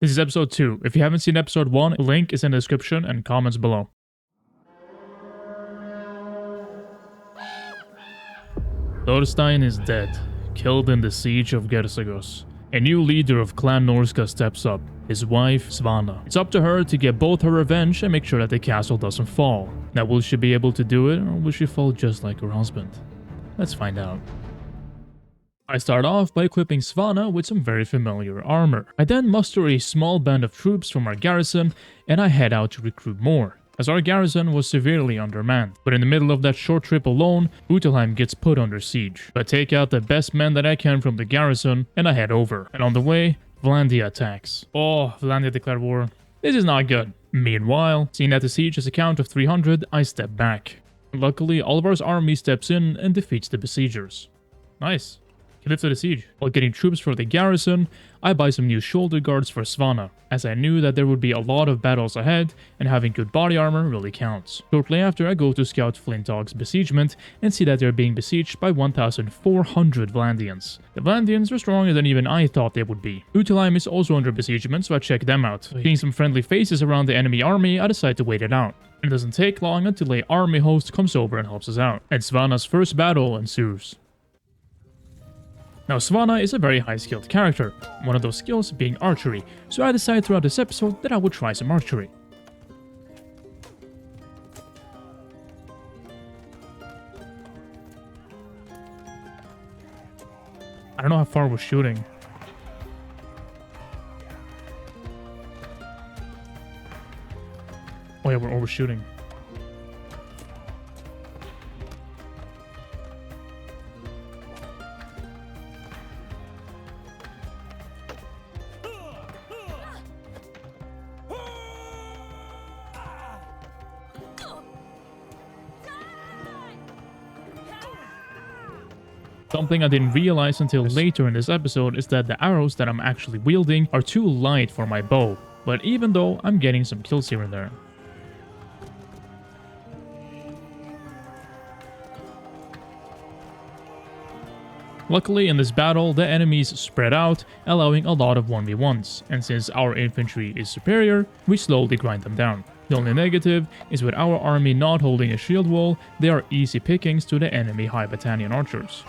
This is episode 2. If you haven't seen episode 1, link is in the description and comments below. Thorstein is dead, killed in the siege of Gersagos. A new leader of Clan Norska steps up, his wife, Svana. It's up to her to get both her revenge and make sure that the castle doesn't fall. Now, will she be able to do it, or will she fall just like her husband? Let's find out. I start off by equipping Svana with some very familiar armor. I then muster a small band of troops from our garrison, and I head out to recruit more, as our garrison was severely undermanned. But in the middle of that short trip alone, Utelheim gets put under siege. I take out the best men that I can from the garrison, and I head over. And on the way, Vlandia attacks. Oh, Vlandia declared war. This is not good. Meanwhile, seeing that the siege has a count of 300, I step back. Luckily, Olivar's army steps in and defeats the besiegers. Nice. He lifted the siege. While getting troops for the garrison, I buy some new shoulder guards for Svana, as I knew that there would be a lot of battles ahead, and having good body armor really counts. Shortly after, I go to scout Flintog's besiegement, and see that they're being besieged by 1,400 Vlandians. The Vlandians are stronger than even I thought they would be. Utelheim is also under besiegement, so I check them out. Seeing some friendly faces around the enemy army, I decide to wait it out. It doesn't take long until a army host comes over and helps us out, and Svana's first battle ensues. Now, Svana is a very high-skilled character, one of those skills being archery, so I decided throughout this episode that I would try some archery. I don't know how far we're shooting. Oh yeah, we're overshooting. Something I didn't realize until later in this episode is that the arrows that I'm actually wielding are too light for my bow, but even though I'm getting some kills here and there. Luckily, in this battle, the enemies spread out, allowing a lot of 1v1s, and since our infantry is superior, we slowly grind them down. The only negative is with our army not holding a shield wall, they are easy pickings to the enemy high battalion archers.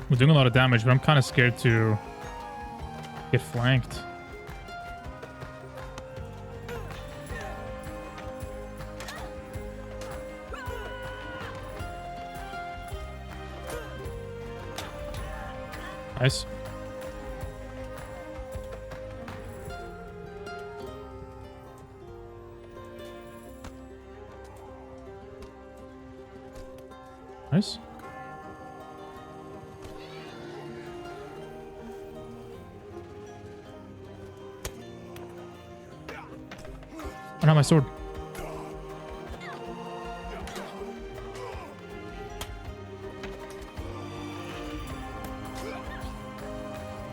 We're doing a lot of damage, but I'm kind of scared to get flanked. Nice. Nice. Oh, not my sword.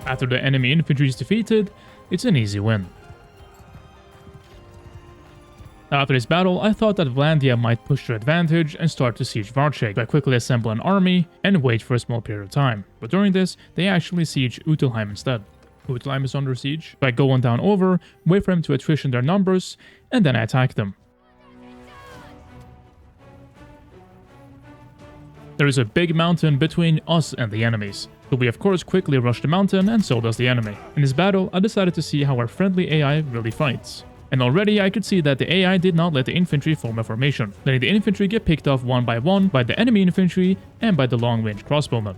After the enemy infantry is defeated, it's an easy win. After this battle, I thought that Vlandia might push their advantage and start to siege Varcheg, so I quickly assemble an army and wait for a small period of time. But during this, they actually siege Utelheim instead. Utelheim is under siege, so I go on down over, wait for them to attrition their numbers, and then I attack them. There is a big mountain between us and the enemies, so we of course quickly rush the mountain, and so does the enemy. In this battle, I decided to see how our friendly AI really fights. And already I could see that the AI did not let the infantry form a formation, letting the infantry get picked off one by the enemy infantry and by the long-range crossbowmen.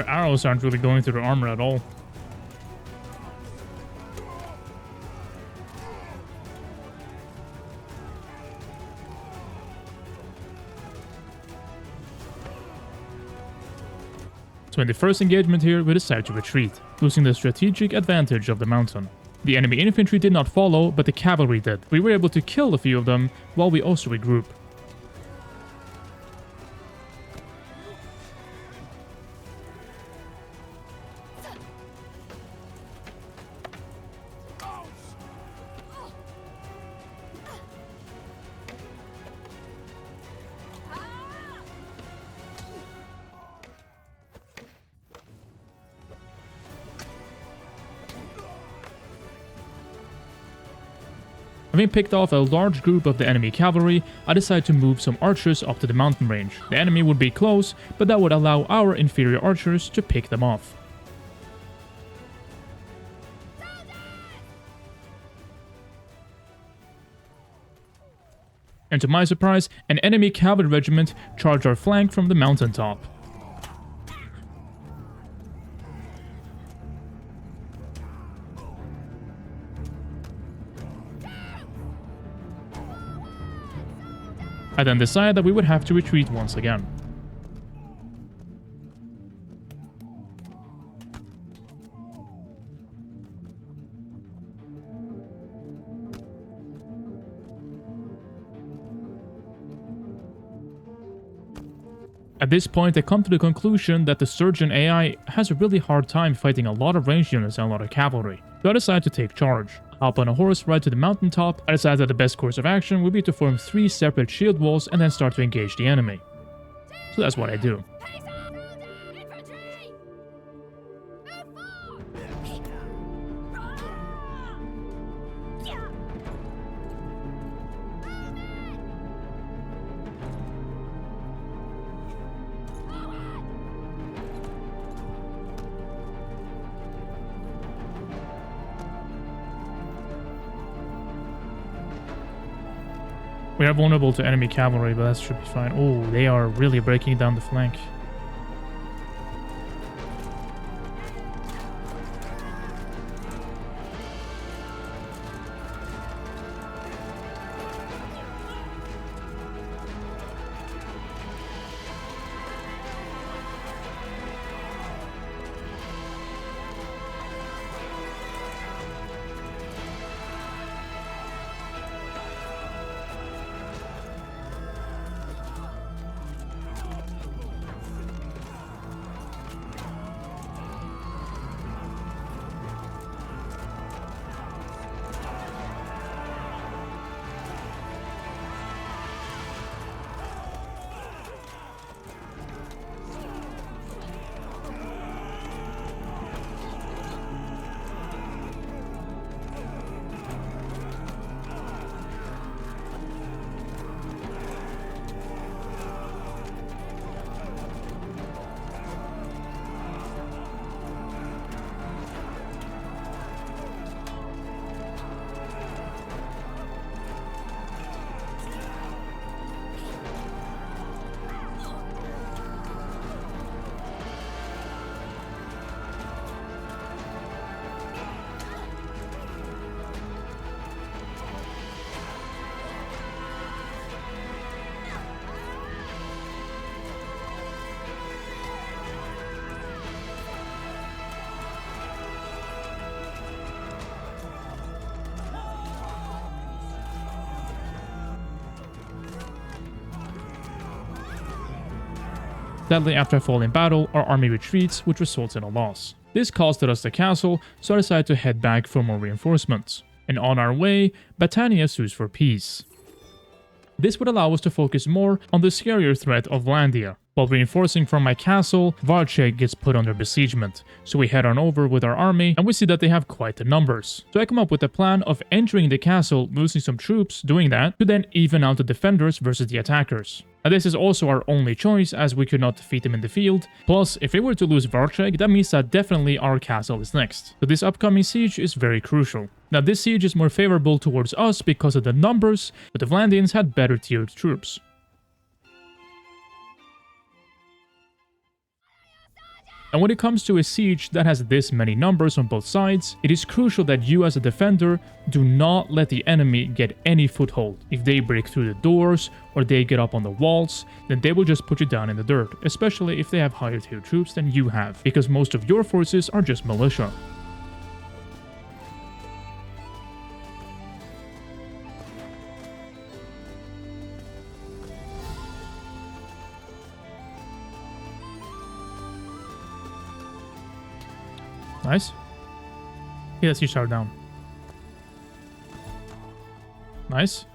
Our arrows aren't really going through the armor at all. So in the first engagement here, we decided to retreat, losing the strategic advantage of the mountain. The enemy infantry did not follow, but the cavalry did. We were able to kill a few of them, while we also regroup. Having picked off a large group of the enemy cavalry, I decided to move some archers up to the mountain range. The enemy would be close, but that would allow our inferior archers to pick them off. And to my surprise, an enemy cavalry regiment charged our flank from the mountaintop. I then decided that we would have to retreat once again. At this point, I come to the conclusion that the Surgeon AI has a really hard time fighting a lot of ranged units and a lot of cavalry, so I decided to take charge. Hop on a horse ride to the mountaintop. I decided that the best course of action would be to form 3 separate shield walls and then start to engage the enemy. So that's what I do. We are vulnerable to enemy cavalry, but that should be fine. Oh, they are really breaking down the flank. Sadly, after a fall in battle, our army retreats, which results in a loss. This costed us the castle, so I decided to head back for more reinforcements. And on our way, Battania sues for peace. This would allow us to focus more on the scarier threat of Landia. While reinforcing from my castle, Varcheg gets put under besiegement, so we head on over with our army, and we see that they have quite the numbers. So I come up with a plan of entering the castle, losing some troops, doing that, to then even out the defenders versus the attackers. And this is also our only choice, as we could not defeat them in the field. Plus, if we were to lose Varcheg, that means that definitely our castle is next. So this upcoming siege is very crucial. Now this siege is more favorable towards us because of the numbers, but the Vlandians had better tiered troops. And when it comes to a siege that has this many numbers on both sides, it is crucial that you as a defender do not let the enemy get any foothold. If they break through the doors or they get up on the walls, then they will just put you down in the dirt, especially if they have higher tier troops than you have, because most of your forces are just militia. Nice. Yeah, let's siege tower down. Nice.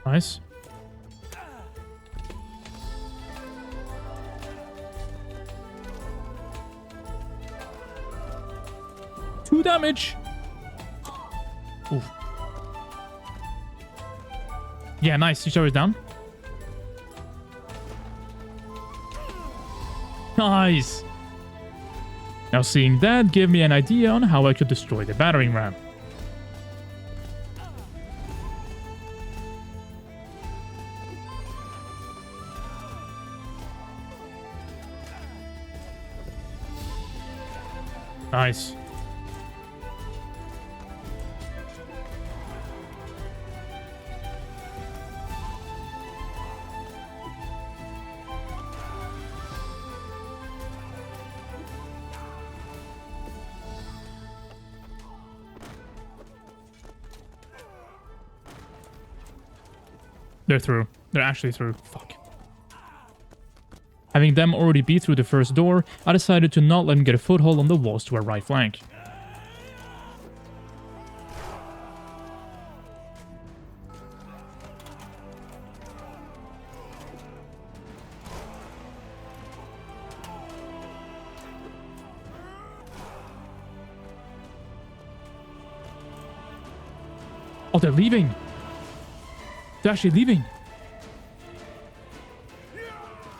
Nice. Two damage. Ooh. Yeah, nice. Siege tower is down. Nice. Now seeing that gave me an idea on how I could destroy the battering ram. Nice. They're through. They're actually through. Fuck. Having them already be through the first door, I decided to not let them get a foothold on the walls to our right flank. Oh, they're leaving! They're actually leaving!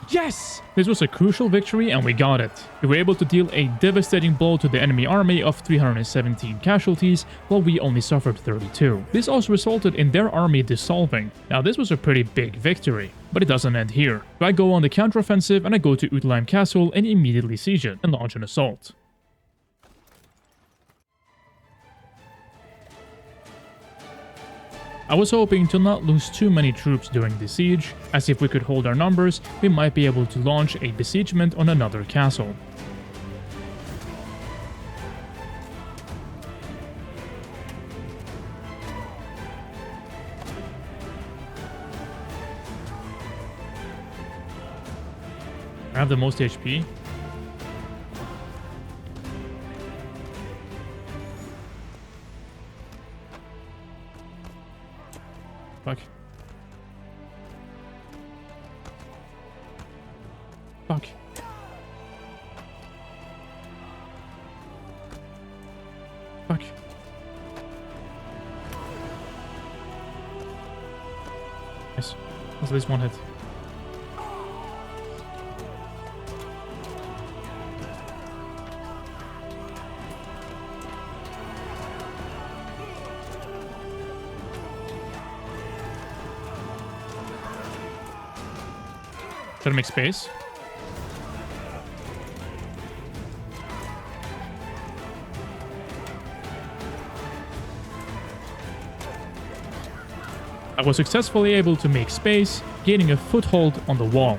Yes! This was a crucial victory and we got it. We were able to deal a devastating blow to the enemy army of 317 casualties, while we only suffered 32. This also resulted in their army dissolving. Now this was a pretty big victory, but it doesn't end here. So I go on the counteroffensive and I go to Utlheim Castle and immediately siege it and launch an assault. I was hoping to not lose too many troops during the siege, as if we could hold our numbers, we might be able to launch a besiegement on another castle. I have the most HP. Fuck. Fuck. Fuck. Nice. That's at least one hit. Try to make space. I was successfully able to make space, gaining a foothold on the wall.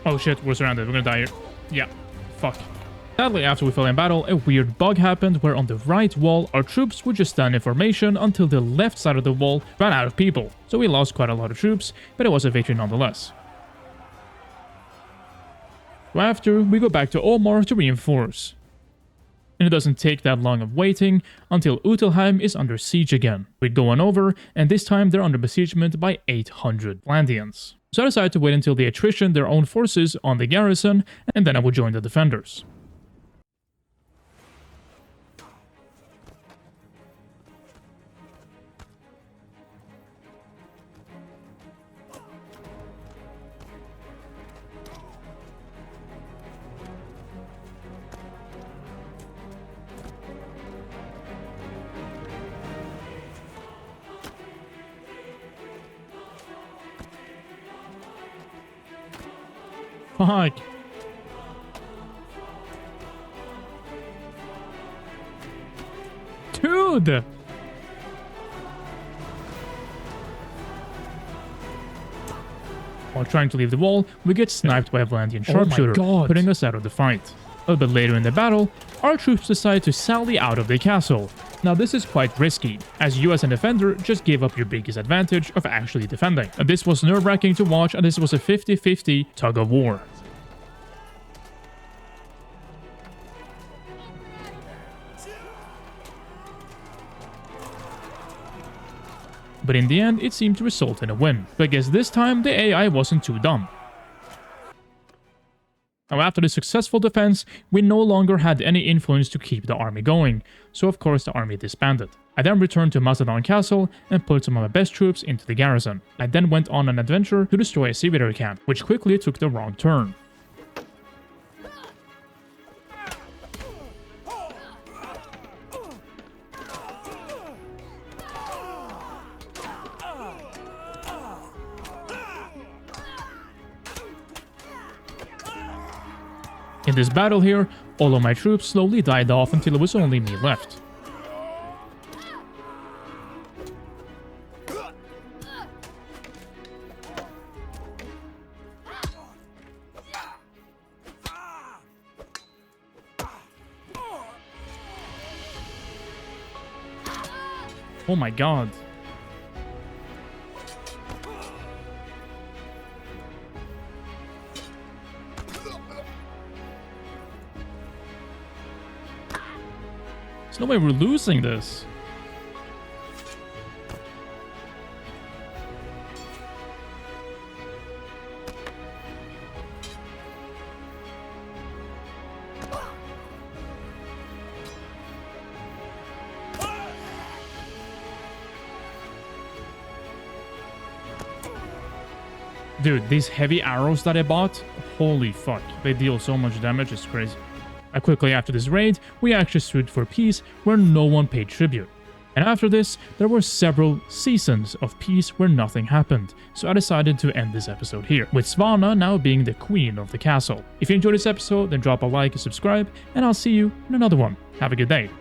Oh shit, we're surrounded. We're gonna die here. Yeah. Fuck. Sadly, after we fell in battle, a weird bug happened where on the right wall, our troops would just stand in formation until the left side of the wall ran out of people. So we lost quite a lot of troops, but it was a victory nonetheless. So after, we go back to Omar to reinforce. And it doesn't take that long of waiting until Utelheim is under siege again. We go on over, and this time they're under besiegement by 800 Flandians. So I decided to wait until they attrition their own forces on the garrison, and then I would join the defenders. Fuck. Dude! While trying to leave the wall, we get sniped by a Vlandian sharpshooter, putting us out of the fight. A little bit later in the battle, our troops decide to sally out of the castle. Now this is quite risky, as you as a defender just gave up your biggest advantage of actually defending. And this was nerve-wracking to watch, and this was a 50-50 tug of war. But in the end, it seemed to result in a win. But I guess this time, the AI wasn't too dumb. Now after the successful defense, we no longer had any influence to keep the army going, so of course the army disbanded. I then returned to Macedon Castle and put some of my best troops into the garrison. I then went on an adventure to destroy a Civitar camp, which quickly took the wrong turn. In this battle here, all of my troops slowly died off until it was only me left. Oh my god. There's no way we're losing this. Dude, these heavy arrows that I bought, holy fuck. They deal so much damage, it's crazy. Quickly after this raid, we actually sued for peace where no one paid tribute. And after this, there were several seasons of peace where nothing happened, so I decided to end this episode here, with Svanna now being the queen of the castle. If you enjoyed this episode, then drop a like and subscribe, and I'll see you in another one. Have a good day.